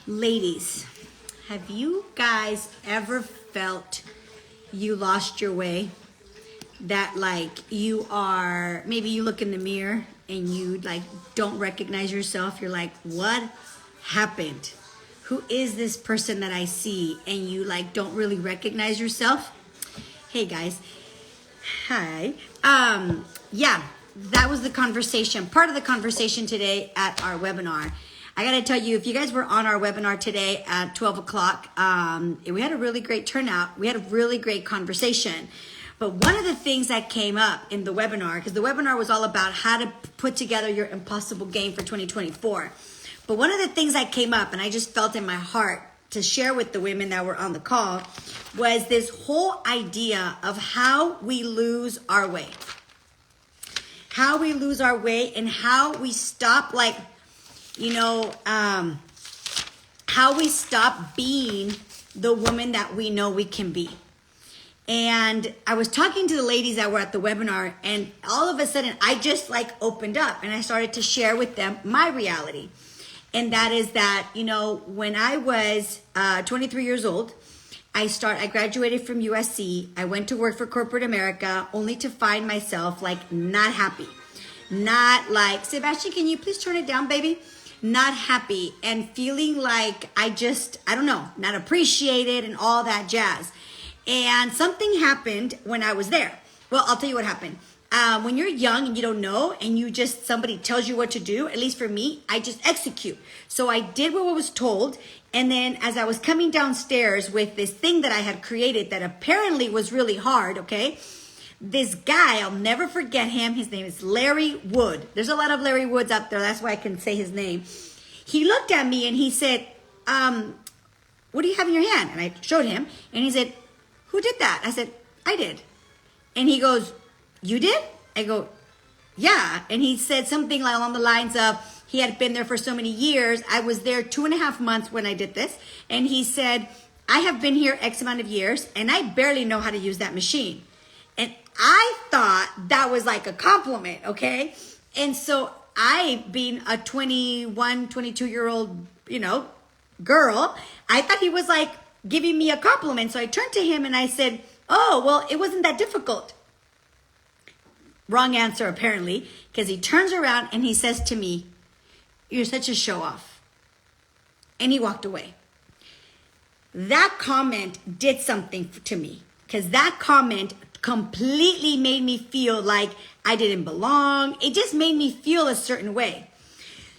Ladies, have you guys ever felt you lost your way? That like you are, maybe you look in the mirror and you like don't recognize yourself. You're like, what happened? Who is this person that I see? And you like don't really recognize yourself. Hey guys. Hi. Yeah, that was the conversation, part of the conversation today at our webinar. I got to tell you, if you guys were on our webinar today at 12 o'clock, we had a really great turnout. We had a really great conversation. But one of the things that came up in the webinar, because the webinar was all about how to put together your impossible game for 2024. But one of the things that came up, and I just felt in my heart to share with the women that were on the call, was this whole idea of how we lose our way. How we lose our way and how we stop how we stop being the woman that we know we can be. And I was talking to the ladies that were at the webinar, and all of a sudden I just opened up and I started to share with them my reality. And that is that, when I was 23 years old, I graduated from USC. I went to work for corporate America only to find myself not happy. Not like, Sebastian, can you please turn it down, baby? Not happy and feeling like not appreciated and all that jazz. And something happened when I was there. Well, I'll tell you what happened. When you're young and you don't know and somebody tells you what to do, at least for me, I just execute. So I did what I was told. And then as I was coming downstairs with this thing that I had created that apparently was really hard, okay? This guy, I'll never forget him. His name is Larry Wood. There's a lot of Larry Woods out there. That's why I can say his name. He looked at me and he said, what do you have in your hand? And I showed him and he said, who did that? I said, I did. And he goes, you did? I go, yeah. And he said something along the lines of, he had been there for so many years. I was there 2.5 months when I did this. And he said, I have been here X amount of years and I barely know how to use that machine. And I thought that was like a compliment, okay? And so I, being a 21, 22-year-old, girl, I thought he was giving me a compliment. So I turned to him and I said, oh, well, it wasn't that difficult. Wrong answer, apparently, because he turns around and he says to me, you're such a show-off. And he walked away. That comment did something to me, because that comment completely made me feel like I didn't belong. It just made me feel a certain way.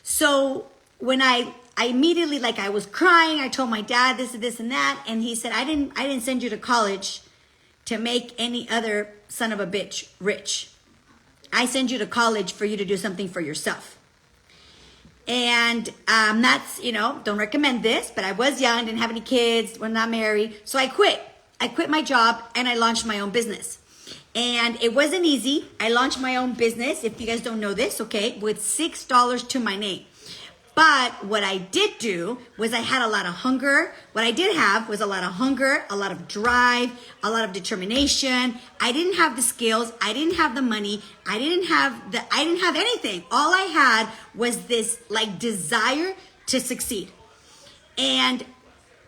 So when I immediately, I was crying, I told my dad this and this and that, and he said, I didn't send you to college to make any other son of a bitch rich. I send you to college for you to do something for yourself. And that's, don't recommend this, but I was young, didn't have any kids, was not married. So I quit. I quit my job and I launched my own business. And it wasn't easy. I launched my own business, if you guys don't know this, okay, with $6 to my name. But what I did do was I had a lot of hunger. What I did have was a lot of hunger, a lot of drive, a lot of determination. I didn't have the skills. I didn't have the money. I didn't have anything. All I had was this desire to succeed. And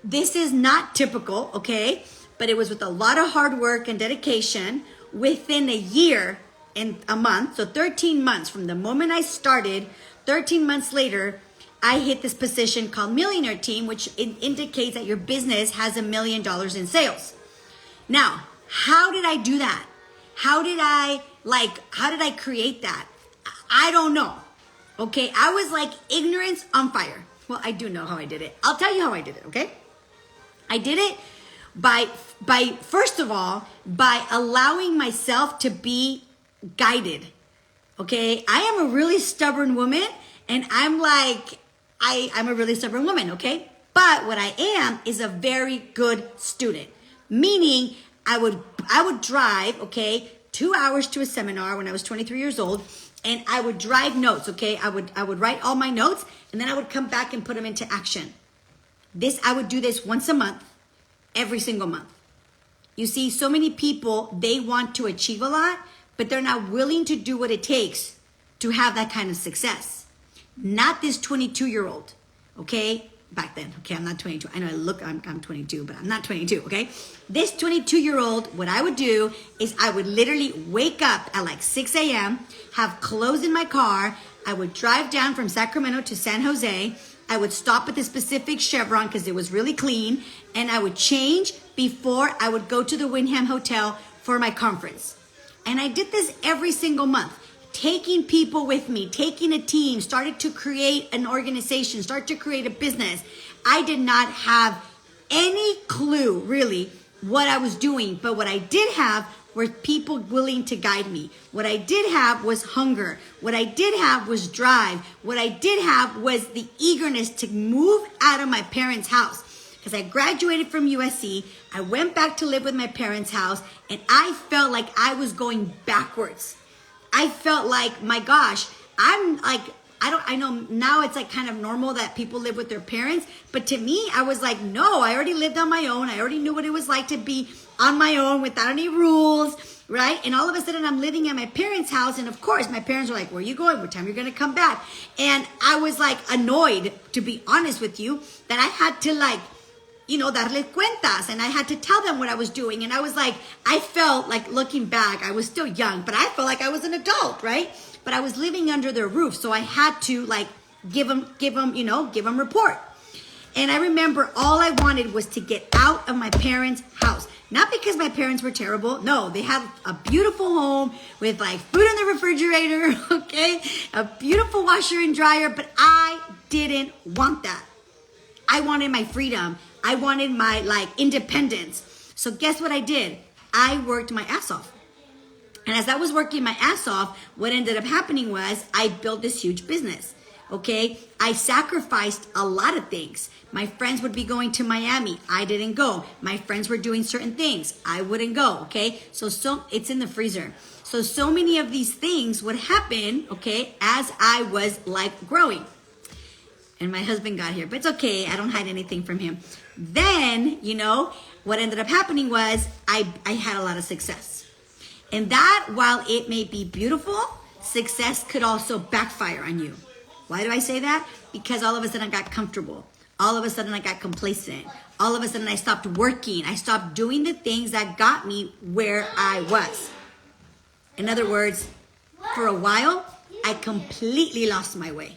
this is not typical, okay? But it was with a lot of hard work and dedication. Within a year and a month, so 13 months from the moment I started, 13 months later, I hit this position called Millionaire Team, which indicates that your business has $1 million in sales. Now, how did I do that? How did I create that? I don't know. Okay, I was ignorance on fire. Well, I do know how I did it. I'll tell you how I did it, okay? I did it by first of all, by allowing myself to be guided. Okay, I am a really stubborn woman, and I'm a really stubborn woman, okay? But what I am is a very good student, meaning I would drive, okay, 2 hours to a seminar when I was 23 years old, and I would drive notes, okay? I would write all my notes, and then I would come back and put them into action. I would do this once a month, every single month. You see, so many people, they want to achieve a lot, but they're not willing to do what it takes to have that kind of success. Not this 22-year-old, okay? back then. Okay, I'm not 22. I know I'm 22, but I'm not 22, okay? This 22-year-old, what I would do is I would literally wake up at like 6 a.m., have clothes in my car. I would drive down from Sacramento to San Jose. I would stop at the specific Chevron because it was really clean, and I would change before I would go to the Wyndham Hotel for my conference. And I did this every single month, taking people with me, taking a team, started to create an organization, start to create a business. I did not have any clue really what I was doing, but what I did have were people willing to guide me. What I did have was hunger. What I did have was drive. What I did have was the eagerness to move out of my parents' house. Because I graduated from USC, I went back to live with my parents' house, and I felt like I was going backwards. I felt like, my gosh, I'm like, I know now it's like kind of normal that people live with their parents, but to me, I was like, no, I already lived on my own. I already knew what it was like to be on my own without any rules, right? And all of a sudden I'm living at my parents' house. And of course, my parents were like, where are you going? What time are you going to come back? And I was like annoyed, to be honest with you, that I had to like, darle cuentas, and I had to tell them what I was doing. And I was like, I felt like, looking back, I was still young, but I felt like I was an adult, right? But I was living under their roof, so I had to like give them report. And I remember all I wanted was to get out of my parents' house. Not because my parents were terrible. No, they have a beautiful home with like food in the refrigerator, okay? A beautiful washer and dryer, but I didn't want that. I wanted my freedom. I wanted my like independence. So guess what I did? I worked my ass off. And as I was working my ass off, what ended up happening was I built this huge business. Okay, I sacrificed a lot of things. My friends would be going to Miami. I didn't go. My friends were doing certain things. I wouldn't go. Okay, so it's in the freezer. So many of these things would happen, okay, as I was like growing. And my husband got here, but it's okay. I don't hide anything from him. Then, what ended up happening was I had a lot of success. And that, while it may be beautiful, success could also backfire on you. Why do I say that? Because all of a sudden I got comfortable. All of a sudden I got complacent. All of a sudden I stopped working. I stopped doing the things that got me where I was. In other words, for a while, I completely lost my way.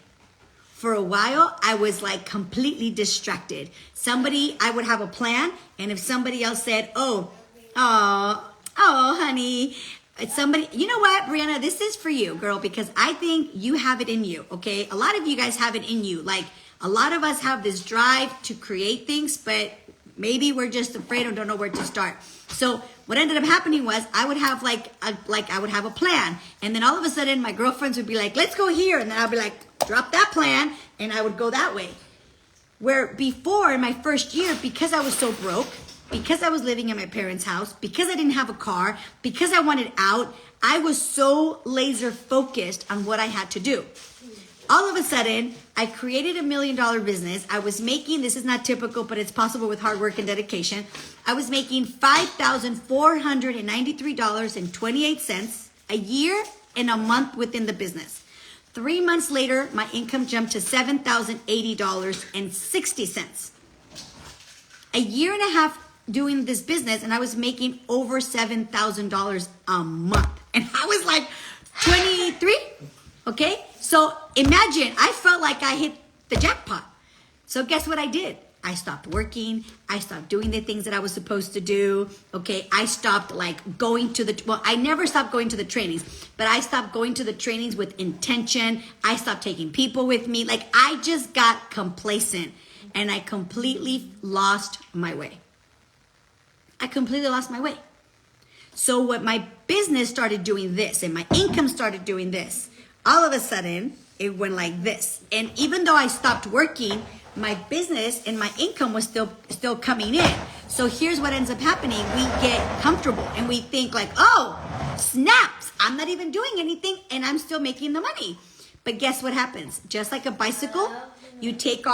For a while, I was like completely distracted. I would have a plan, and if somebody else said, oh, honey, it's somebody, you know what, Brianna, this is for you, girl, because I think you have it in you, okay? A lot of you guys have it in you. Like, a lot of us have this drive to create things, but maybe we're just afraid or don't know where to start. So what ended up happening was I would have I would have a plan, and then all of a sudden my girlfriends would be like, let's go here, and then I'll be like, drop that plan, and I would go that way. Where before, in my first year, because I was so broke, because I was living in my parents' house, because I didn't have a car, because I wanted out, I was so laser focused on what I had to do. All of a sudden, I created $1 million business. I was making, this is not typical, but it's possible with hard work and dedication. I was making $5,493.28 a year and a month within the business. 3 months later, my income jumped to $7,080.60. A year and a half doing this business, and I was making over $7,000 a month. And I was like 23, okay? So imagine, I felt like I hit the jackpot. So guess what I did? I stopped working. I stopped doing the things that I was supposed to do. Okay, I stopped going to I never stopped going to the trainings, but I stopped going to the trainings with intention. I stopped taking people with me. I just got complacent, and I completely lost my way. So what my business started doing this, and my income started doing this, all of a sudden it went like this. And even though I stopped working, my business and my income was still coming in. So here's what ends up happening. We get comfortable and we think like, oh, snaps, I'm not even doing anything and I'm still making the money. But guess what happens? Just like a bicycle, you take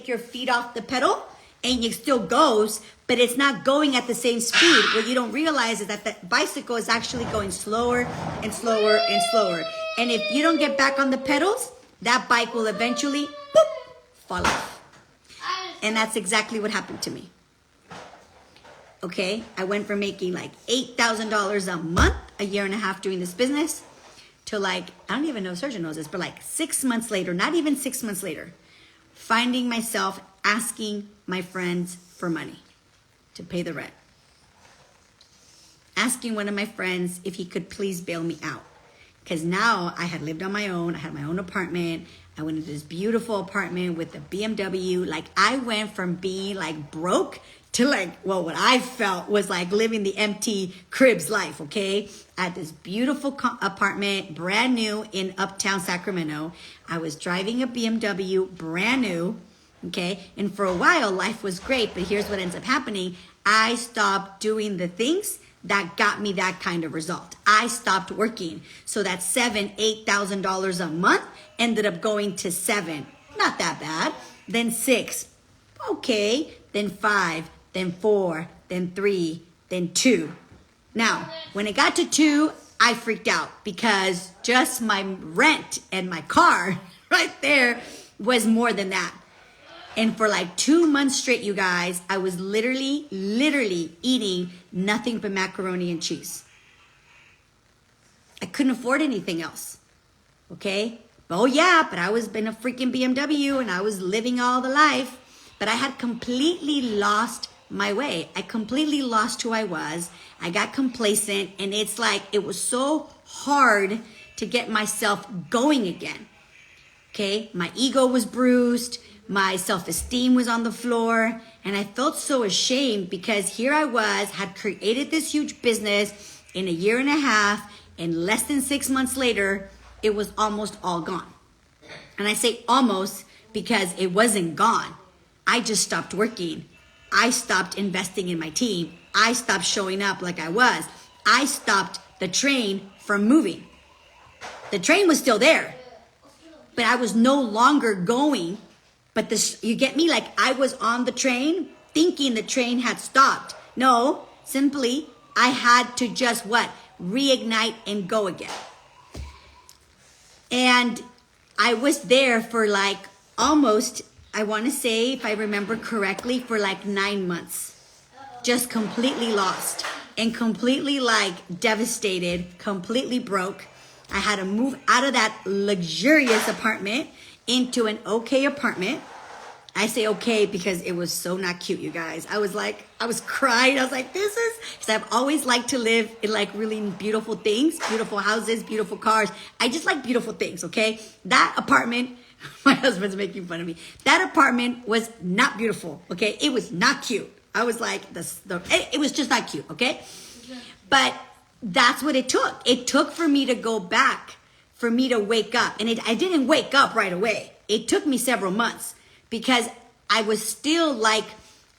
your feet off the pedal and it still goes, but it's not going at the same speed. What you don't realize is that the bicycle is actually going slower and slower and slower. And if you don't get back on the pedals, that bike will eventually fall off. And that's exactly what happened to me. Okay, I went from making like $8,000 a month, a year and a half doing this business, to like, I don't even know if Sergio knows this, but like 6 months later, not even 6 months later, finding myself asking my friends for money to pay the rent. Asking one of my friends if he could please bail me out. Because now I had lived on my own. I had my own apartment. I went into this beautiful apartment with a BMW. Like, I went from being like broke to like, well, what I felt was like living the empty cribs life, okay? I had this beautiful apartment, brand new in uptown Sacramento. I was driving a BMW, brand new, okay? And for a while, life was great, but here's what ends up happening. I stopped doing the things that got me that kind of result. I stopped working. So that $7,000-$8,000 a month ended up going to 7. Not that bad. Then 6. Okay. Then 5. Then 4. Then 3. Then 2. Now, when it got to 2, I freaked out because just my rent and my car right there was more than that. And for like 2 months straight, you guys, I was literally eating nothing but macaroni and cheese. I couldn't afford anything else. Okay? Oh yeah, but I was in a freaking BMW and I was living all the life. But I had completely lost my way. I completely lost who I was. I got complacent, and it's like it was so hard to get myself going again. Okay? My ego was bruised. My self-esteem was on the floor, and I felt so ashamed because here I was, had created this huge business in a year and a half, and less than 6 months later, it was almost all gone. And I say almost because it wasn't gone. I just stopped working. I stopped investing in my team. I stopped showing up like I was. I stopped the train from moving. The train was still there, but I was no longer going. But this, you get me? Like I was on the train thinking the train had stopped. No, simply I had to just what? Reignite and go again. And I was there for like almost, I want to say, if I remember correctly, for like 9 months. Just completely lost and completely like devastated, completely broke. I had to move out of that luxurious apartment into an okay apartment. I say okay because it was so not cute, you guys. I was crying. I was like, this is, because I've always liked to live in like really beautiful things, beautiful houses, beautiful cars. I just like beautiful things, okay? That apartment, my husband's making fun of me. That apartment was not beautiful, okay? It was not cute. I was like, it was just not cute, okay? But that's what it took. It took for me to go back, for me to wake up. And I didn't wake up right away. It took me several months because I was still like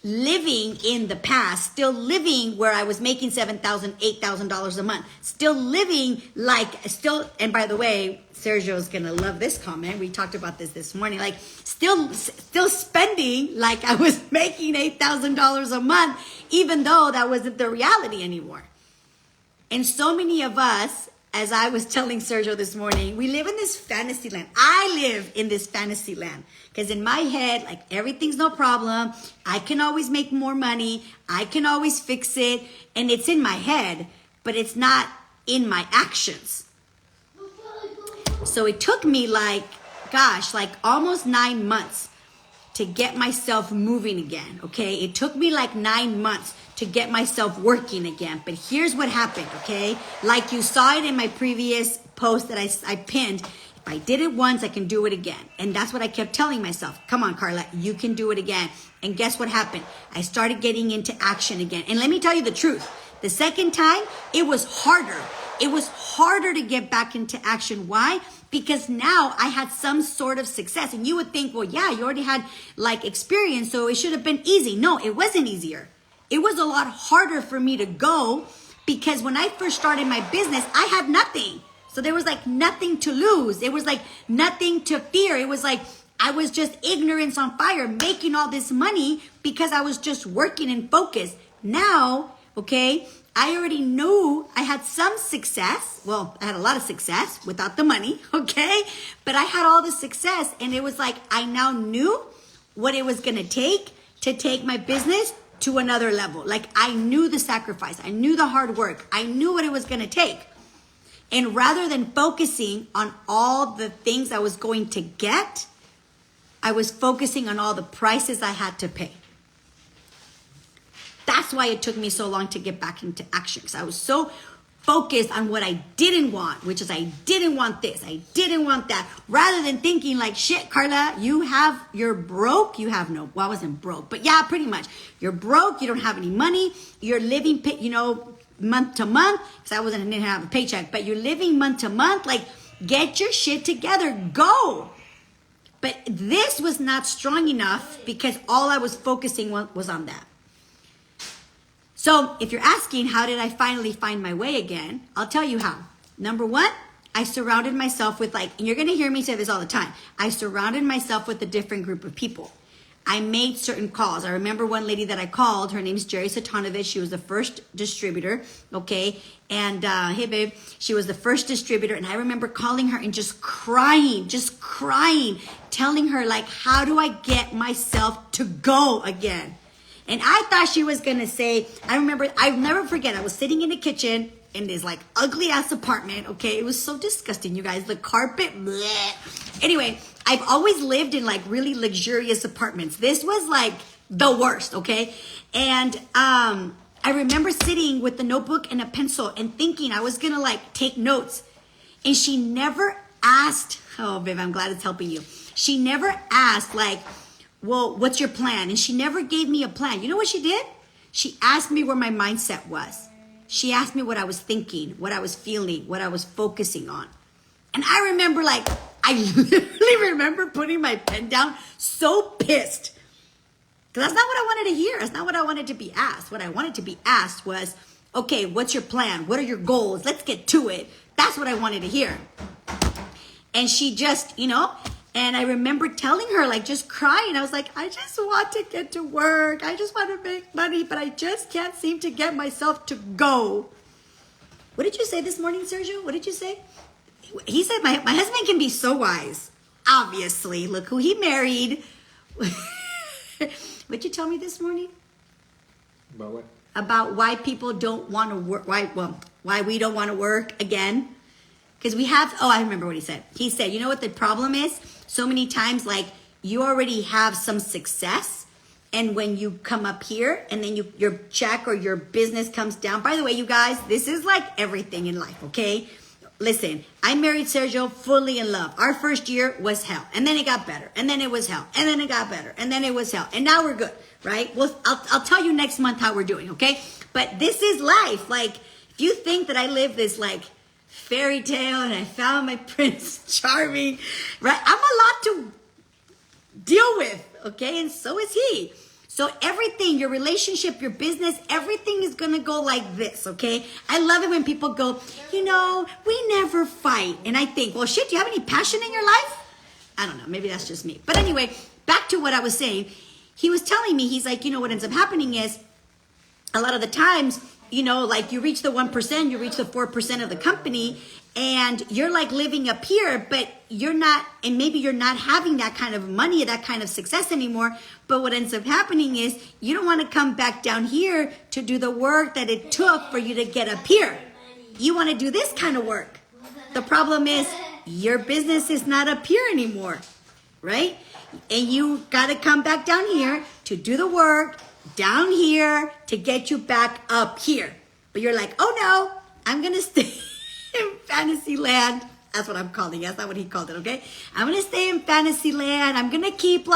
living in the past, still living where I was making $7,000, $8,000 a month, still living like, and by the way, Sergio's gonna love this comment. We talked about this morning, like still spending like I was making $8,000 a month, even though that wasn't the reality anymore. And so many of us, as I was telling Sergio this morning, we live in this fantasy land. I live in this fantasy land because in my head, like everything's no problem. I can always make more money. I can always fix it. And it's in my head, but it's not in my actions. So it took me like almost 9 months to get myself moving again, okay? It took me like 9 months to get myself working again. But here's what happened, okay? Like you saw it in my previous post that I pinned. If I did it once, I can do it again. And that's what I kept telling myself. Come on, Karla, you can do it again. And guess what happened? I started getting into action again. And let me tell you the truth. The second time, it was harder. It was harder to get back into action. Why? Because now I had some sort of success. And you would think, well, yeah, you already had like experience, so it should have been easy. No, it wasn't easier. It was a lot harder for me to go because when I first started my business, I had nothing. So there was like nothing to lose. It was like nothing to fear. It was like I was just ignorance on fire, making all this money because I was just working and focused. Now, okay, I already knew I had some success. Well, I had a lot of success without the money, okay? But I had all the success, and it was like I now knew what it was going to take to take my business to another level. Like I knew the sacrifice. I knew the hard work. I knew what it was going to take. And rather than focusing on all the things I was going to get, I was focusing on all the prices I had to pay. That's why it took me so long to get back into action, because I was so focused on what I didn't want, which is I didn't want this, I didn't want that, rather than thinking like, shit, Karla, you're broke, you have no, well, I wasn't broke, but yeah, pretty much. You're broke, you don't have any money, you're living, month to month, because I didn't have a paycheck, but you're living month to month, like, get your shit together, go. But this was not strong enough because all I was focusing on was on that. So if you're asking, how did I finally find my way again? I'll tell you how. Number one, I surrounded myself with and you're going to hear me say this all the time. I surrounded myself with a different group of people. I made certain calls. I remember one lady that I called. Her name's Jerry Satanovich. She was the first distributor. Okay. And, hey babe, she was the first distributor. And I remember calling her and just crying, telling her how do I get myself to go again? And I thought she was going to say, I'll never forget, I was sitting in the kitchen in this ugly ass apartment. Okay. It was so disgusting, you guys. The carpet, bleh. Anyway, I've always lived in really luxurious apartments. This was the worst. Okay. And, I remember sitting with a notebook and a pencil and thinking I was going to take notes. And she never asked, oh babe, I'm glad it's helping you. She never asked well, what's your plan? And she never gave me a plan. You know what she did? She asked me where my mindset was. She asked me what I was thinking, what I was feeling, what I was focusing on. And I remember I literally remember putting my pen down so pissed. Because that's not what I wanted to hear. That's not what I wanted to be asked. What I wanted to be asked was, okay, what's your plan? What are your goals? Let's get to it. That's what I wanted to hear. And she just, and I remember telling her, just crying. I was like, I just want to get to work. I just want to make money, but I just can't seem to get myself to go. What did you say this morning, Sergio? What did you say? He said, my husband can be so wise. Obviously, look who he married. What'd you tell me this morning? About what? About why people don't want to work. Why we don't want to work again. Because I remember what he said. He said, you know what the problem is? So many times, you already have some success. And when you come up here and then your check or your business comes down. By the way, you guys, this is everything in life, okay? Listen, I married Sergio fully in love. Our first year was hell. And then it got better. And then it was hell. And then it got better. And then it was hell. And now we're good, right? Well, I'll tell you next month how we're doing, okay? But this is life. If you think that I live this fairy tale and I found my Prince Charming, right? I'm a lot to deal with, okay? And so is he. So everything, your relationship, your business, everything is going to go like this, okay? I love it when people go, we never fight. And I think, well, shit, do you have any passion in your life? I don't know. Maybe that's just me. But anyway, back to what I was saying. He was telling me, he's like, what ends up happening is a lot of the times, you reach the 1%, you reach the 4% of the company, and you're living up here, but you're not, and maybe you're not having that kind of money, that kind of success anymore. But what ends up happening is you don't want to come back down here to do the work that it took for you to get up here. You want to do this kind of work. The problem is your business is not up here anymore, right? And you got to come back down here to do the work down here to get you back up here. But you're like, oh no, I'm going to stay in fantasy land. That's what I'm calling it. That's not what he called it, okay? I'm going to stay in fantasy land. I'm going to keep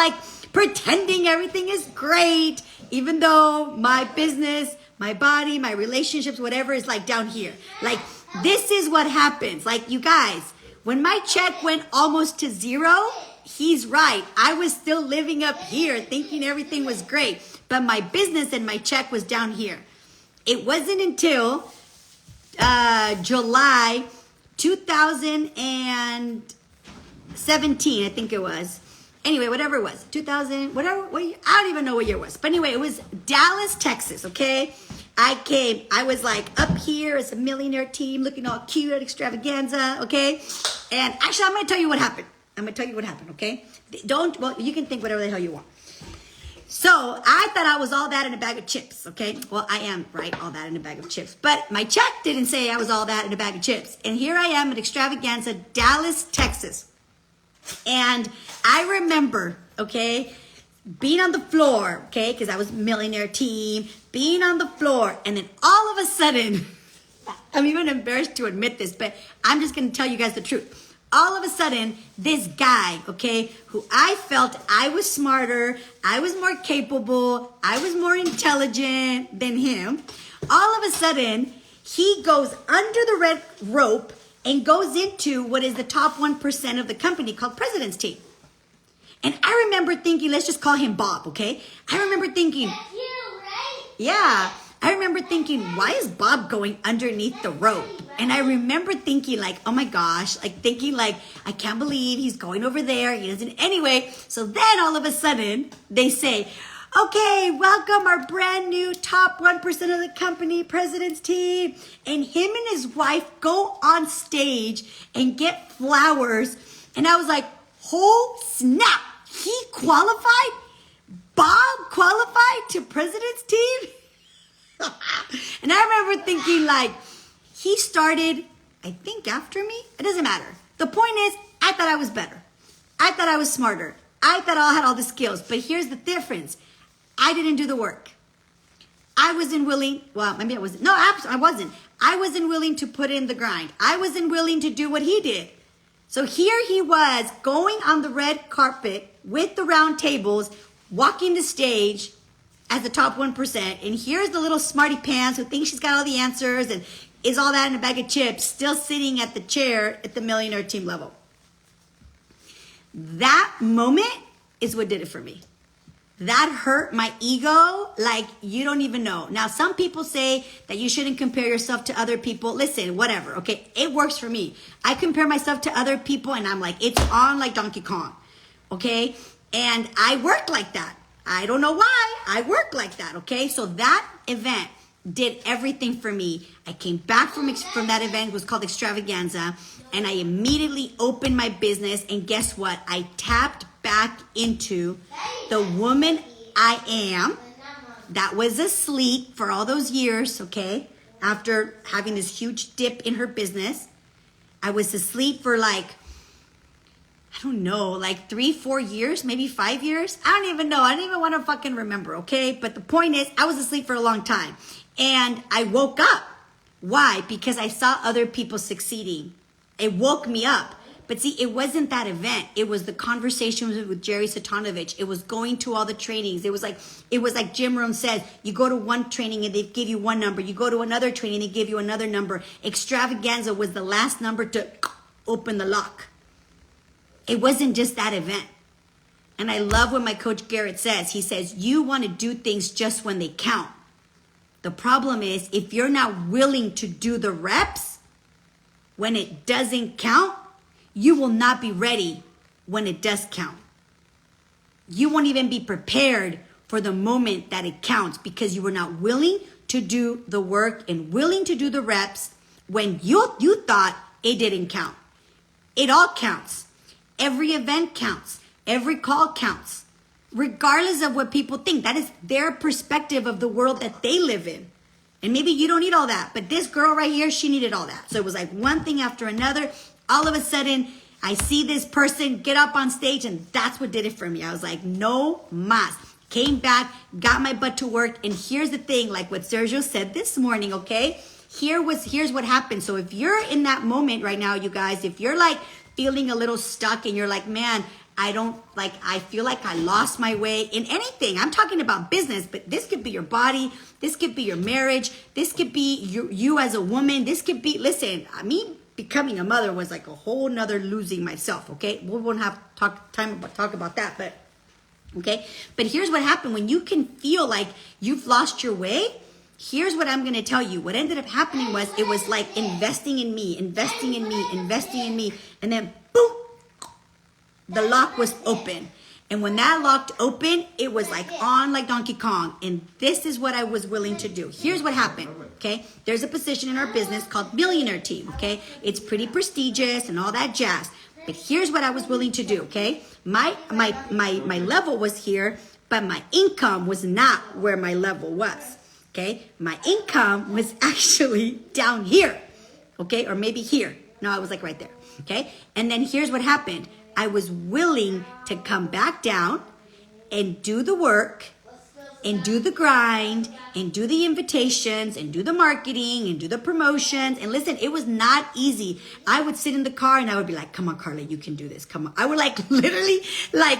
pretending everything is great, even though my business, my body, my relationships, whatever is down here. This is what happens. You guys, when my check went almost to zero, he's right. I was still living up here thinking everything was great, but my business and my check was down here. It wasn't until July 2017, I think it was. Anyway, whatever it was, 2000, whatever, I don't even know what year it was. But anyway, it was Dallas, Texas, okay? I was up here as a millionaire team, looking all cute at extravaganza, okay? And actually, I'm going to tell you what happened. Okay? You can think whatever the hell you want. So I thought I was all that in a bag of chips, okay? Well, I am, right? All that in a bag of chips. But my check didn't say I was all that in a bag of chips. And here I am at Extravaganza, Dallas, Texas. And I remember, okay, being on the floor, okay, because I was millionaire team, being on the floor. And then all of a sudden, I'm even embarrassed to admit this, but I'm just going to tell you guys the truth. All of a sudden, this guy, okay, who I felt I was smarter, I was more capable, I was more intelligent than him, all of a sudden, he goes under the red rope and goes into what is the top 1% of the company called President's Team. And I remember thinking, let's just call him Bob, okay? I remember thinking, That's you, right? yeah. I remember thinking, why is Bob going underneath the rope? And I remember thinking like, oh my gosh, like thinking like, I can't believe he's going over there. He doesn't. Anyway, so then all of a sudden they say, okay, welcome our brand new top 1% of the company, President's Team. And him and his wife go on stage and get flowers. And I was like, oh snap, he qualified? Bob qualified to President's Team? And I remember thinking like, he started, I think after me. It doesn't matter. The point is, I thought I was better. I thought I was smarter. I thought I had all the skills. But here's the difference. I didn't do the work. I wasn't willing. Well, maybe I wasn't. No, I wasn't. I wasn't willing to put in the grind. I wasn't willing to do what he did. So here he was going on the red carpet with the round tables, walking the stage as the top 1%. And here's the little smarty pants who thinks she's got all the answers and is all that in a bag of chips, still sitting at the chair at the millionaire team level. That moment is what did it for me. That hurt my ego like you don't even know. Now, some people say that you shouldn't compare yourself to other people. Listen, whatever, okay? It works for me. I compare myself to other people and I'm like, it's on like Donkey Kong, okay? And I work like that. I don't know why. I work like that, okay? So that event did everything for me. I came back from that event. It was called Extravaganza. And I immediately opened my business. And guess what? I tapped back into the woman I am that was asleep for all those years, okay? After having this huge dip in her business. I was asleep for like, I don't know, like 3-4 years, maybe 5 years. I don't even know. I don't even want to fucking remember, okay? But the point is, I was asleep for a long time. And I woke up. Why? Because I saw other people succeeding. It woke me up. But see, it wasn't that event. It was the conversations with Jerry Satanovich. It was going to all the trainings. It was like Jim Rohn said, you go to one training and they give you one number. You go to another training, they give you another number. Extravaganza was the last number to open the lock. It wasn't just that event. And I love what my coach Garrett says. He says, you want to do things just when they count. The problem is if you're not willing to do the reps when it doesn't count, you will not be ready when it does count. You won't even be prepared for the moment that it counts because you were not willing to do the work and willing to do the reps when you thought it didn't count. It all counts. Every event counts. Every call counts. Regardless of what people think. That is their perspective of the world that they live in. And maybe you don't need all that. But this girl right here, she needed all that. So it was like one thing after another. All of a sudden, I see this person get up on stage and that's what did it for me. I was like, no mas. Came back, got my butt to work. And here's the thing, like what Sergio said this morning, okay? Here's what happened. So if you're in that moment right now, you guys, if you're like feeling a little stuck and you're like, man, I feel like I lost my way in anything. I'm talking about business, but this could be your body. This could be your marriage. This could be you as a woman. This could be, listen, me becoming a mother was like a whole nother losing myself, okay? We won't have talk about that, but okay? But here's what happened. When you can feel like you've lost your way, here's what I'm going to tell you. What ended up happening was it was like investing in me. And then boom, the lock was open. And when that locked open, it was like on like Donkey Kong. And this is what I was willing to do. Here's what happened, okay? There's a position in our business called Millionaire Team, okay? It's pretty prestigious and all that jazz. But here's what I was willing to do, okay? My level was here, but my income was not where my level was. Okay, my income was actually down here, okay, or maybe here. No, I was like right there, okay? And then here's what happened. I was willing to come back down and do the work and do the grind and do the invitations and do the marketing and do the promotions. And listen, it was not easy. I would sit in the car and I would be like, come on, Karla, you can do this. Come on. I would like literally like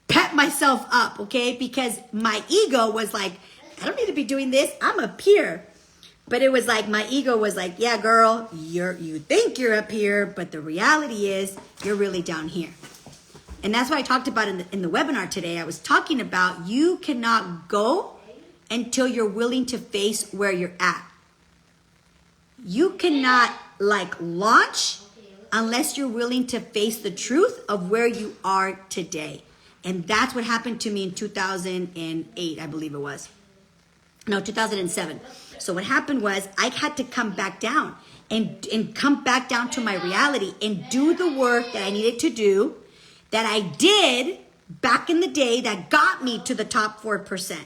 pep myself up, okay? Because my ego was like, I don't need to be doing this. I'm up here. But it was like my ego was like, yeah, girl, you think you're up here, but the reality is you're really down here. And that's what I talked about in the webinar today. I was talking about you cannot go until you're willing to face where you're at. You cannot like launch unless you're willing to face the truth of where you are today. And that's what happened to me in 2008, I believe it was. No, 2007. So what happened was I had to come back down and come back down to my reality and do the work that I needed to do, that I did back in the day, that got me to the top 4%.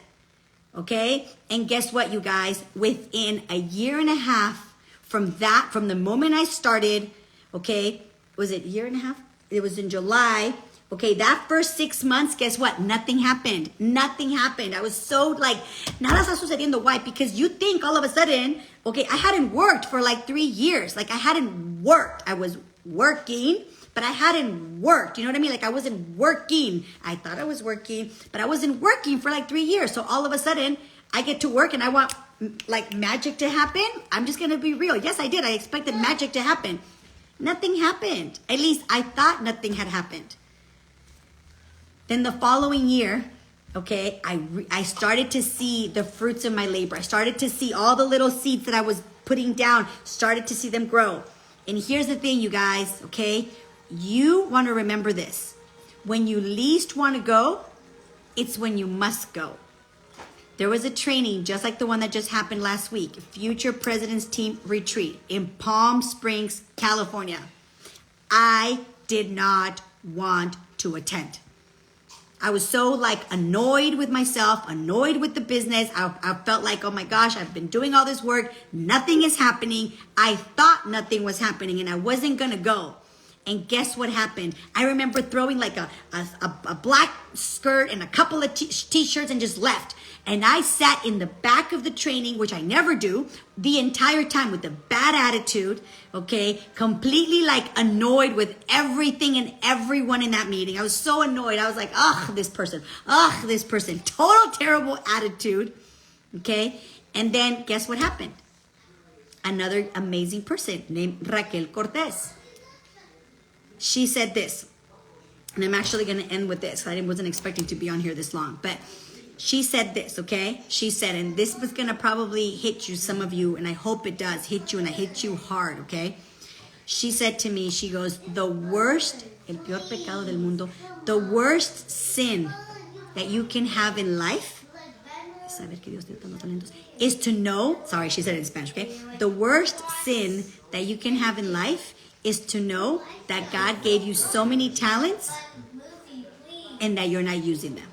Okay? And guess what, you guys? Within a year and a half from the moment I started, okay, was it a year and a half? It was in July. Okay, that first 6 months, guess what? Nothing happened. Nothing happened. I was so like, nada está sucediendo. Why? Because you think all of a sudden, okay, I hadn't worked for like 3 years. Like I hadn't worked. I was working, but I hadn't worked. You know what I mean? Like I wasn't working. I thought I was working, but I wasn't working for like 3 years. So all of a sudden, I get to work and I want like magic to happen. I'm just going to be real. Yes, I did. I expected magic to happen. Nothing happened. At least I thought nothing had happened. Then the following year, okay, I started to see the fruits of my labor. I started to see all the little seeds that I was putting down, started to see them grow. And here's the thing, you guys, okay? You want to remember this. When you least want to go, it's when you must go. There was a training just like the one that just happened last week, Future President's Team Retreat in Palm Springs, California. I did not want to attend. I was so like annoyed with myself, annoyed with the business. I felt like, oh my gosh, I've been doing all this work. Nothing is happening. I thought nothing was happening and I wasn't going to go. And guess what happened? I remember throwing like a black skirt and a couple of t-shirts and just left. And I sat in the back of the training, which I never do, the entire time with a bad attitude, okay? Completely like annoyed with everything and everyone in that meeting. I was so annoyed. I was like, ugh, this person. Total terrible attitude, okay? And then guess what happened? Another amazing person named Raquel Cortez. She said this, and I'm actually going to end with this. I wasn't expecting to be on here this long, but she said this, okay? She said, and this was going to probably hit you, some of you, and I hope it does hit you, and I hit you hard, okay? She said to me, she goes, the worst, el peor pecado del mundo, the worst sin that you can have in life is to know, sorry, she said it in Spanish, okay? The worst sin that you can have in life is to know that God gave you so many talents and that you're not using them.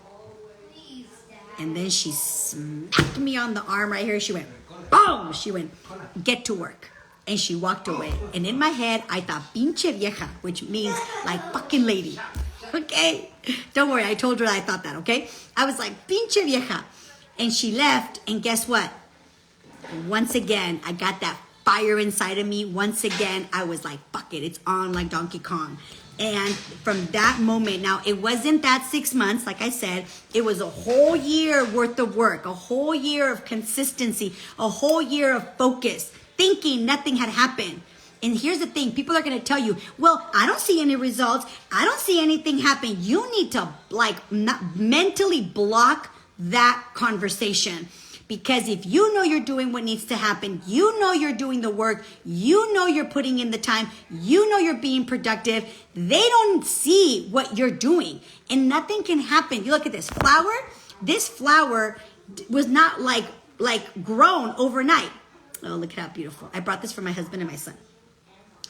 And then she smacked me on the arm right here. She went, boom! She went, get to work. And she walked away. And in my head, I thought, pinche vieja, which means like fucking lady. Okay? Don't worry, I told her I thought that, okay? I was like, pinche vieja. And she left, and guess what? Once again, I got that fire inside of me. Once again, I was like, fuck it, it's on like Donkey Kong. And from that moment, now it wasn't that 6 months, like I said, it was a whole year worth of work, a whole year of consistency, a whole year of focus, thinking nothing had happened. And here's the thing, people are going to tell you, well, I don't see any results. I don't see anything happen. You need to like not mentally block that conversation. Because if you know you're doing what needs to happen, you know you're doing the work, you know you're putting in the time, you know you're being productive, they don't see what you're doing. And nothing can happen. You look at this flower. This flower was not like grown overnight. Oh, look at how beautiful. I brought this for my husband and my son.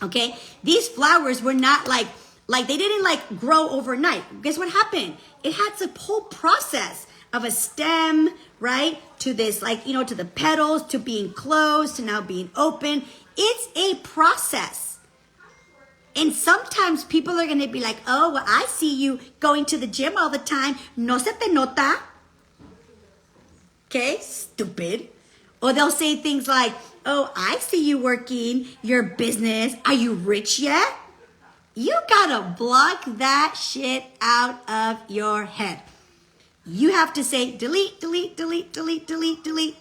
Okay? These flowers were not like they didn't like grow overnight. Guess what happened? It had a whole process of a stem, right? To this, like, to the petals, to being closed, to now being open. It's a process. And sometimes people are going to be like, oh, well, I see you going to the gym all the time. No se te nota. Okay, stupid. Or they'll say things like, oh, I see you working your business. Are you rich yet? You gotta block that shit out of your head. You have to say, delete, delete, delete, delete, delete, delete.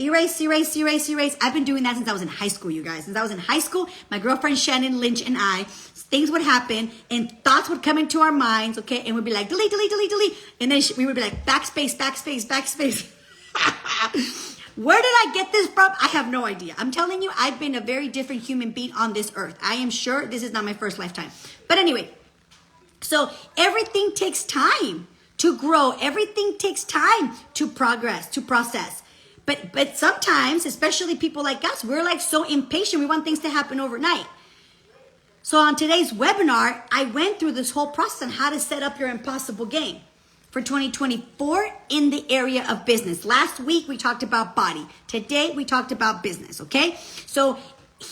Erase, erase, erase, erase. I've been doing that since I was in high school, you guys. Since I was in high school, my girlfriend Shannon Lynch and I, things would happen and thoughts would come into our minds, okay? And we'd be like, delete, delete, delete, delete. And then we would be like, backspace, backspace, backspace. Where did I get this from? I have no idea. I'm telling you, I've been a very different human being on this earth. I am sure this is not my first lifetime. But anyway, so everything takes time to grow. Everything takes time to progress, to process. But sometimes, especially people like us, we're like so impatient. We want things to happen overnight. So on today's webinar, I went through this whole process on how to set up your impossible game for 2024 in the area of business. Last week, we talked about body. Today, we talked about business, okay? So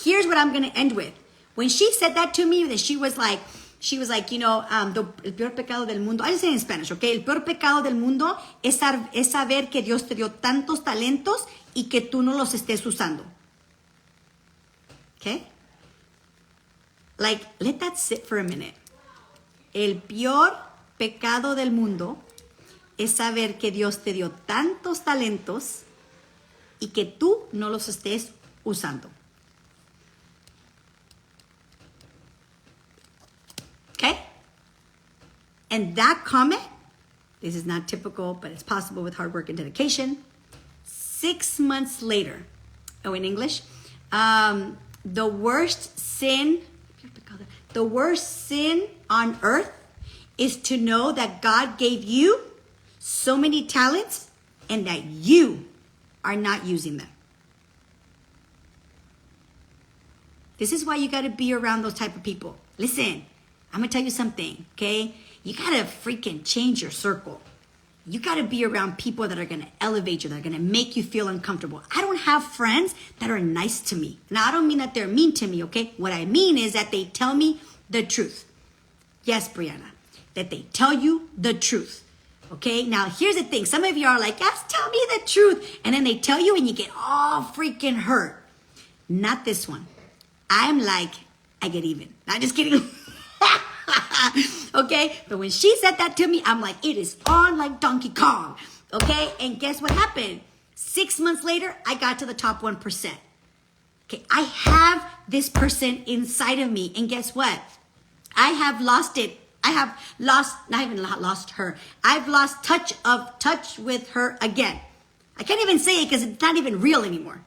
here's what I'm going to end with. When she said that to me, that she was like, el peor pecado del mundo, I just say it in Spanish, okay? El peor pecado del mundo es saber que Dios te dio tantos talentos y que tú no los estés usando. Okay? Like, let that sit for a minute. El peor pecado del mundo es saber que Dios te dio tantos talentos y que tú no los estés usando. Okay? And that comment, this is not typical, but it's possible with hard work and dedication. 6 months later, in English, the worst sin on earth is to know that God gave you so many talents and that you are not using them. This is why you got to be around those type of people. Listen, I'm going to tell you something, okay? You got to freaking change your circle. You got to be around people that are going to elevate you, that are going to make you feel uncomfortable. I don't have friends that are nice to me. Now, I don't mean that they're mean to me, okay? What I mean is that they tell me the truth. Yes, Brianna, that they tell you the truth. Okay, now here's the thing. Some of you are like, yes, tell me the truth. And then they tell you and you get all freaking hurt. Not this one. I'm like, I get even. Not just kidding. Okay, but when she said that to me, I'm like, it is on like Donkey Kong. Okay, and guess what happened? 6 months later, I got to the top 1%. Okay, I have this person inside of me. And guess what? I have lost it. I have lost, not even lost her. I've lost touch with her again. I can't even say it because it's not even real anymore.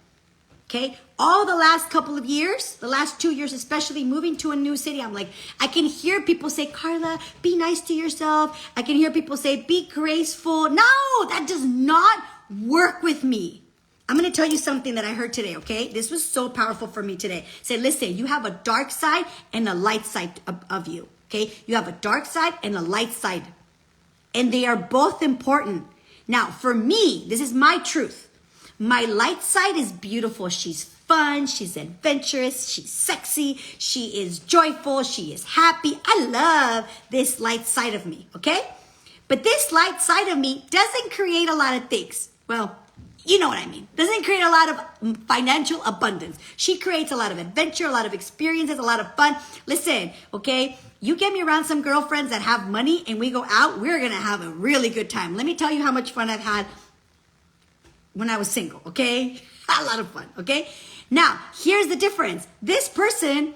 Okay? All the last couple of years, the last 2 years, especially moving to a new city, I'm like, I can hear people say, Karla, be nice to yourself. I can hear people say, be graceful. No, that does not work with me. I'm going to tell you something that I heard today, okay? This was so powerful for me today. Say, listen, you have a dark side and a light side of you. Okay, you have a dark side and a light side. And they are both important. Now, for me, this is my truth. My light side is beautiful. She's fun. She's adventurous. She's sexy. She is joyful. She is happy. I love this light side of me, okay? But this light side of me doesn't create a lot of things. Well, you know what I mean. Doesn't create a lot of financial abundance. She creates a lot of adventure, a lot of experiences, a lot of fun. Listen, okay? You get me around some girlfriends that have money and we go out, we're going to have a really good time. Let me tell you how much fun I've had when I was single, okay? A lot of fun, okay? Now, here's the difference. This person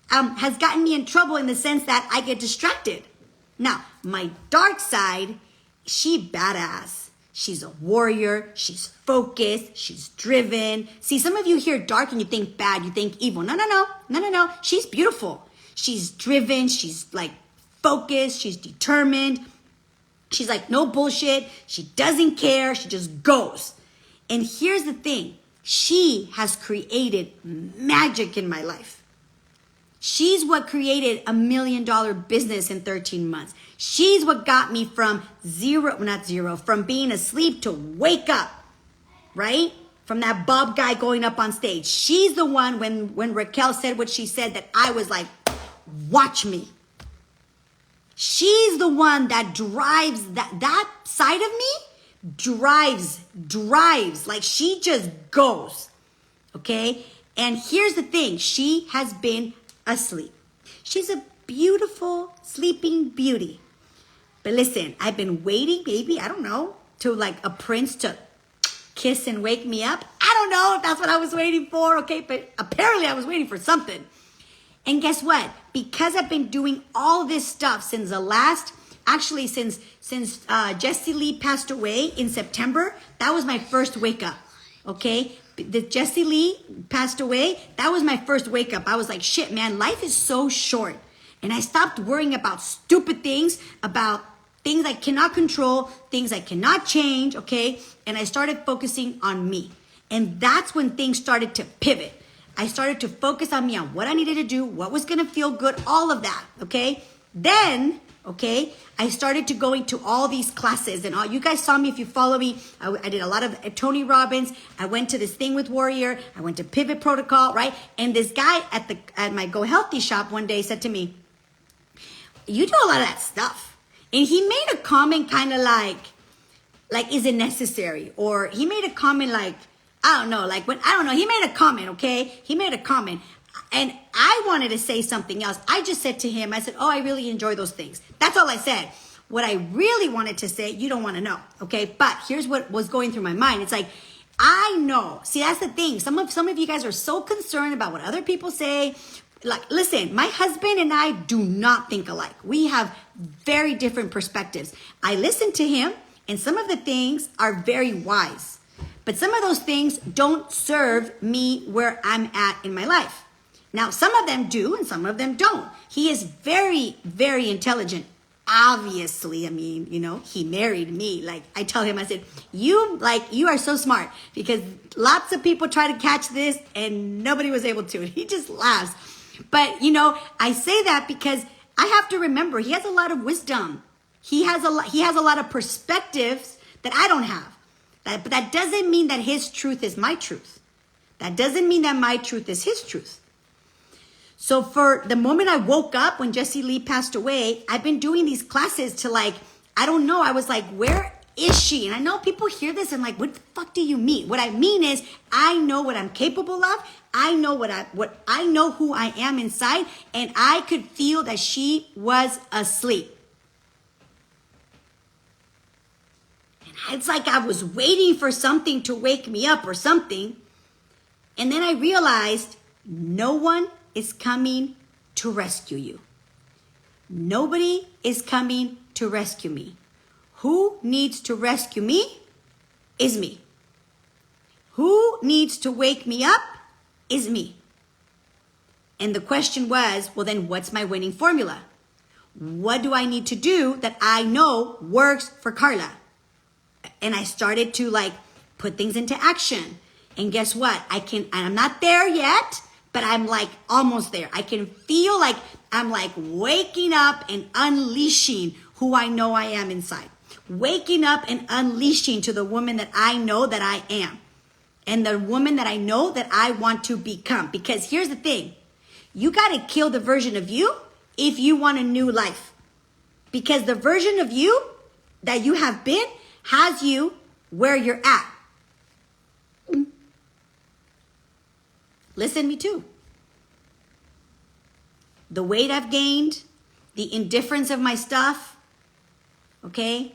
has gotten me in trouble in the sense that I get distracted. Now, my dark side, she badass. She's a warrior. She's focused. She's driven. See, some of you hear dark and you think bad. You think evil. No. She's beautiful. She's driven. She's like focused. She's determined. She's like, no bullshit. She doesn't care. She just goes. And here's the thing. She has created magic in my life. She's what created $1 million business in 13 months. She's what got me from from being asleep to wake up, right? From that Bob guy going up on stage. She's the one when Raquel said what she said that I was like, watch me. She's the one that drives that side of me, drives, like she just goes, okay? And here's the thing, she has been asleep. She's a beautiful sleeping beauty. But listen, I've been waiting, maybe, I don't know, to like a prince to kiss and wake me up. I don't know if that's what I was waiting for, okay? But apparently I was waiting for something. And guess what? Because I've been doing all this stuff since since Jessie Lee passed away in September, that was my first wake up, okay? The Jessie Lee passed away, that was my first wake up. I was like, shit, man, life is so short. And I stopped worrying about stupid things, about things I cannot control, things I cannot change, okay? And I started focusing on me. And that's when things started to pivot. I started to focus on me, on what I needed to do, what was going to feel good, all of that, okay? Then, okay, I started to going to all these classes, and all you guys saw me if you follow me. I did a lot of Tony Robbins. I went to this thing with Warrior. I went to Pivot Protocol, right? And this guy at my Go Healthy shop one day said to me, you do a lot of that stuff. And he made a comment kind of like, is it necessary? Or he made a comment like, I don't know, he made a comment, okay? He made a comment. And I wanted to say something else. I just said to him, I said, oh, I really enjoy those things. That's all I said. What I really wanted to say, you don't want to know, okay? But here's what was going through my mind. It's like, I know. See, that's the thing. Some of you guys are so concerned about what other people say. Like, listen, my husband and I do not think alike. We have very different perspectives. I listen to him, and some of the things are very wise. But some of those things don't serve me where I'm at in my life. Now, some of them do and some of them don't. He is very, very intelligent. Obviously, I mean, he married me. Like, I tell him, I said, you are so smart, because lots of people try to catch this and nobody was able to. He just laughs. But, I say that because I have to remember he has a lot of wisdom. He has a lot of perspectives that I don't have. But that doesn't mean that his truth is my truth. That doesn't mean that my truth is his truth. So for the moment I woke up when Jessie Lee passed away, I've been doing these classes to I don't know. I was like, where is she? And I know people hear this and like, what the fuck do you mean? What I mean is I know what I'm capable of. I know I know who I am inside, and I could feel that she was asleep. It's like I was waiting for something to wake me up or something. And then I realized no one is coming to rescue you. Nobody is coming to rescue me. Who needs to rescue me is me. Who needs to wake me up is me. And the question was, well, then what's my winning formula? What do I need to do that I know works for Karla? And I started to put things into action. And guess what? I'm not there yet, but I'm almost there. I can feel like I'm waking up and unleashing who I know I am inside. Waking up and unleashing to the woman that I know that I am. And the woman that I know that I want to become. Because here's the thing. You got to kill the version of you if you want a new life. Because the version of you that you have been has you where you're at. Listen, me too. The weight I've gained, the indifference of my stuff, okay?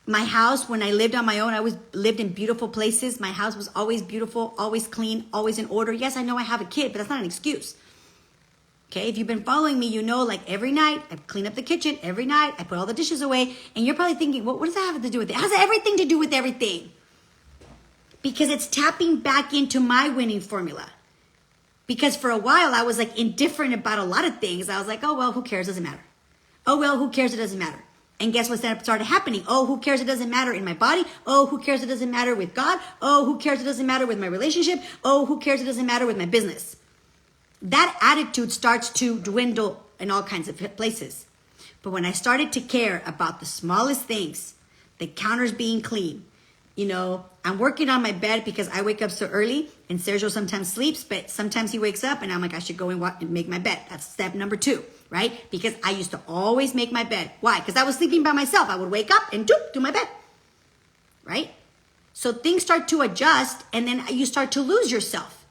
My house, when I lived on my own, I always lived in beautiful places. My house was always beautiful, always clean, always in order. Yes, I know I have a kid, but that's not an excuse. Okay, if you've been following me, you know, every night I clean up the kitchen. Every night I put all the dishes away. And you're probably thinking, well, what does that have to do with it? It has everything to do with everything. Because it's tapping back into my winning formula. Because for a while I was indifferent about a lot of things. I was like, oh, well, who cares? Doesn't matter. Oh, well, who cares? It doesn't matter. And guess what started happening? Oh, who cares? It doesn't matter in my body. Oh, who cares? It doesn't matter with God. Oh, who cares? It doesn't matter with my relationship. Oh, who cares? It doesn't matter with my business. that attitude starts to dwindle in all kinds of places. But when I started to care about the smallest things, the counters being clean, you know, I'm working on my bed because I wake up so early, and Sergio sometimes sleeps, but sometimes he wakes up and I'm like, I should go and make my bed. That's step number 2, right? Because I used to always make my bed. Why? Because I was sleeping by myself. I would wake up and do my bed, right? So things start to adjust, and then you start to lose yourself.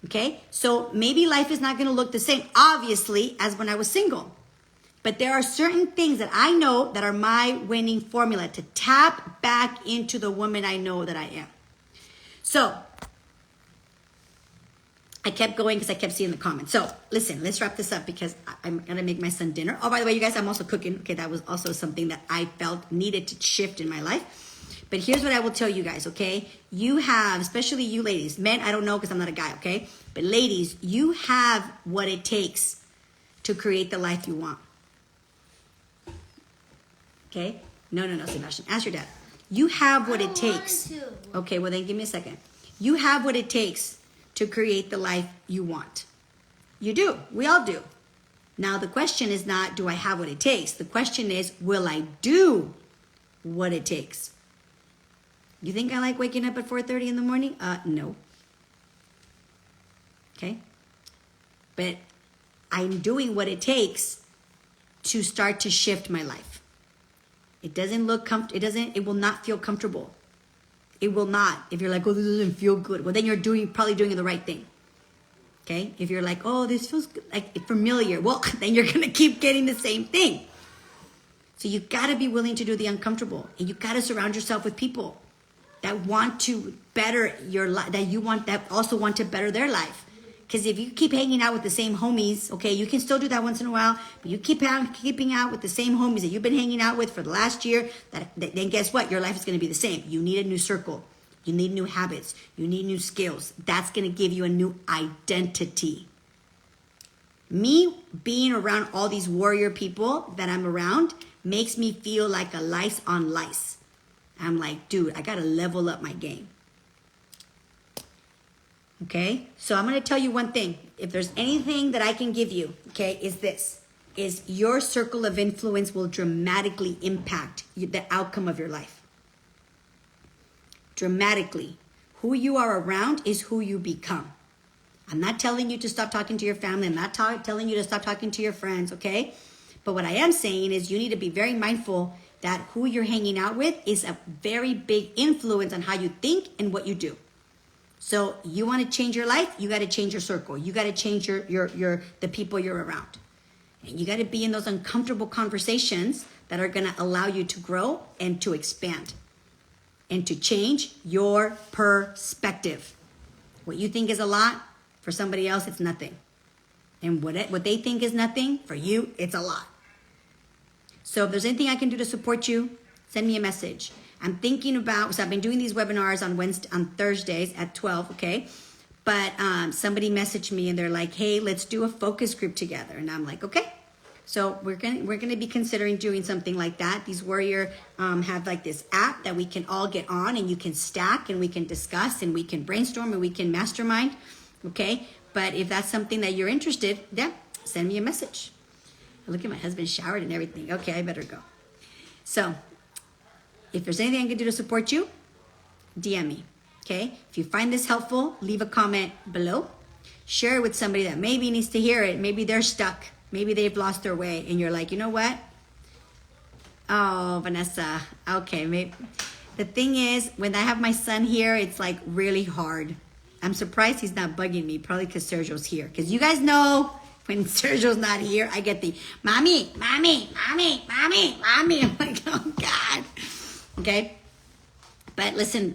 Okay? So maybe life is not going to look the same, obviously, as when I was single. But there are certain things that I know that are my winning formula to tap back into the woman I know that I am. So I kept going because I kept seeing the comments. So listen, let's wrap this up because I'm going to make my son dinner. Oh, by the way, you guys, I'm also cooking. Okay, that was also something that I felt needed to shift in my life. But here's what I will tell you guys, okay? You have, especially you ladies, men, I don't know because I'm not a guy, okay? But ladies, you have what it takes to create the life you want. Okay? No, Sebastian. Ask your dad. You have what it takes. Okay, well then give me a second. You have what it takes to create the life you want. You do. We all do. Now the question is not, do I have what it takes? The question is, will I do what it takes? You think I like waking up at 4:30 in the morning? No. Okay? But I'm doing what it takes to start to shift my life. It doesn't look it will not feel comfortable. It will not. If you're like, oh, this doesn't feel good. Well, then you're probably doing the right thing. Okay? If you're like, oh, this feels good, like familiar. Well, then you're going to keep getting the same thing. So you got to be willing to do the uncomfortable. And you got to surround yourself with people that want to better your life, that also want to better their life. Because if you keep hanging out with the same homies, okay, you can still do that once in a while, but you keeping out with the same homies that you've been hanging out with for the last year, then guess what? Your life is going to be the same. You need a new circle. You need new habits. You need new skills. That's going to give you a new identity. Me being around all these warrior people that I'm around makes me feel like a lice on lice. I'm like, dude, I got to level up my game. Okay, so I'm going to tell you one thing. If there's anything that I can give you, okay, is your circle of influence will dramatically impact the outcome of your life. Dramatically. Who you are around is who you become. I'm not telling you to stop talking to your family. I'm not telling you to stop talking to your friends, okay? But what I am saying is you need to be very mindful that who you're hanging out with is a very big influence on how you think and what you do. So you want to change your life, you got to change your circle. You got to change the people you're around. And you got to be in those uncomfortable conversations that are going to allow you to grow and to expand and to change your perspective. What you think is a lot, for somebody else, it's nothing. And what they think is nothing, for you, it's a lot. So if there's anything I can do to support you, send me a message. I'm thinking about, so I've been doing these webinars on Thursdays at 12, okay? But somebody messaged me and they're like, hey, let's do a focus group together. And I'm like, okay. So we're gonna be considering doing something like that. These Warrior have like this app that we can all get on and you can stack and we can discuss and we can brainstorm and we can mastermind, okay? But if that's something that you're interested, yeah, send me a message. Look at my husband showered and everything. Okay, I better go. So if there's anything I can do to support you, DM me, okay? If you find this helpful, leave a comment below. Share it with somebody that maybe needs to hear it. Maybe they're stuck. Maybe they've lost their way. And you're like, you know what? Oh, Vanessa. Okay, maybe. The thing is, when I have my son here, it's like really hard. I'm surprised he's not bugging me. Probably because Sergio's here. Because you guys know when Sergio's not here, I get the, mommy, mommy, mommy, mommy, mommy. I'm like, oh, God. Okay, but listen,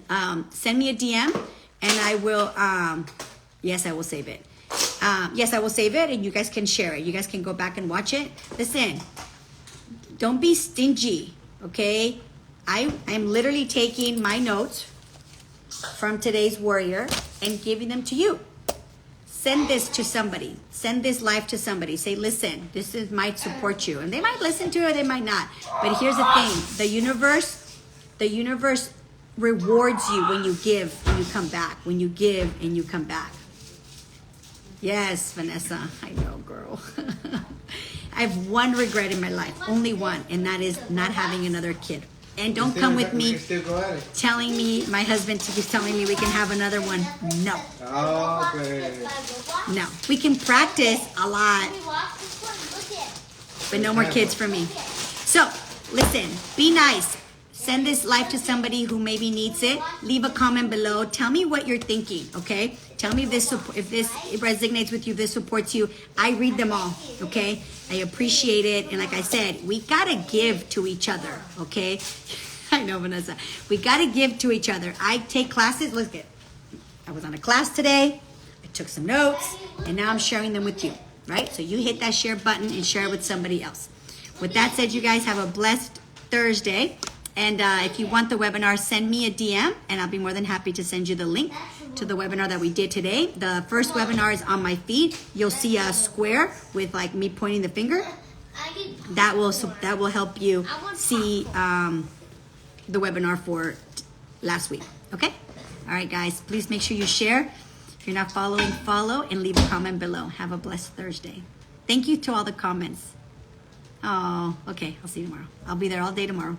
send me a DM and I will, yes, I will save it. Yes, I will save it and you guys can share it. You guys can go back and watch it. Listen, don't be stingy, okay? I am literally taking my notes from today's Warrior and giving them to you. Send this to somebody. Send this live to somebody. Say, listen, this might support you. And they might listen to it or they might not. But here's the thing. The universe rewards you when you give and you come back. When you give and you come back. Yes, Vanessa. I know, girl. I have one regret in my life, only one, and that is not having another kid. And don't come with me telling me, my husband keeps telling me we can have another one. No. Okay. No. We can practice a lot, but no more kids for me. So, listen, be nice. Send this live to somebody who maybe needs it. Leave a comment below. Tell me what you're thinking, okay? Tell me if this resonates with you, this supports you. I read them all, okay? I appreciate it. And like I said, we got to give to each other, okay? I know, Vanessa. We got to give to each other. I take classes. Look at, I was on a class today. I took some notes, and now I'm sharing them with you, right? So you hit that share button and share it with somebody else. With that said, you guys have a blessed Thursday. And if you want the webinar, send me a DM, and I'll be more than happy to send you the link to the webinar that we did today. The first webinar is on my feed. You'll see a square with like me pointing the finger. That will help you see the webinar for last week. Okay? All right, guys. Please make sure you share. If you're not following, follow and leave a comment below. Have a blessed Thursday. Thank you to all the comments. Oh, okay. I'll see you tomorrow. I'll be there all day tomorrow.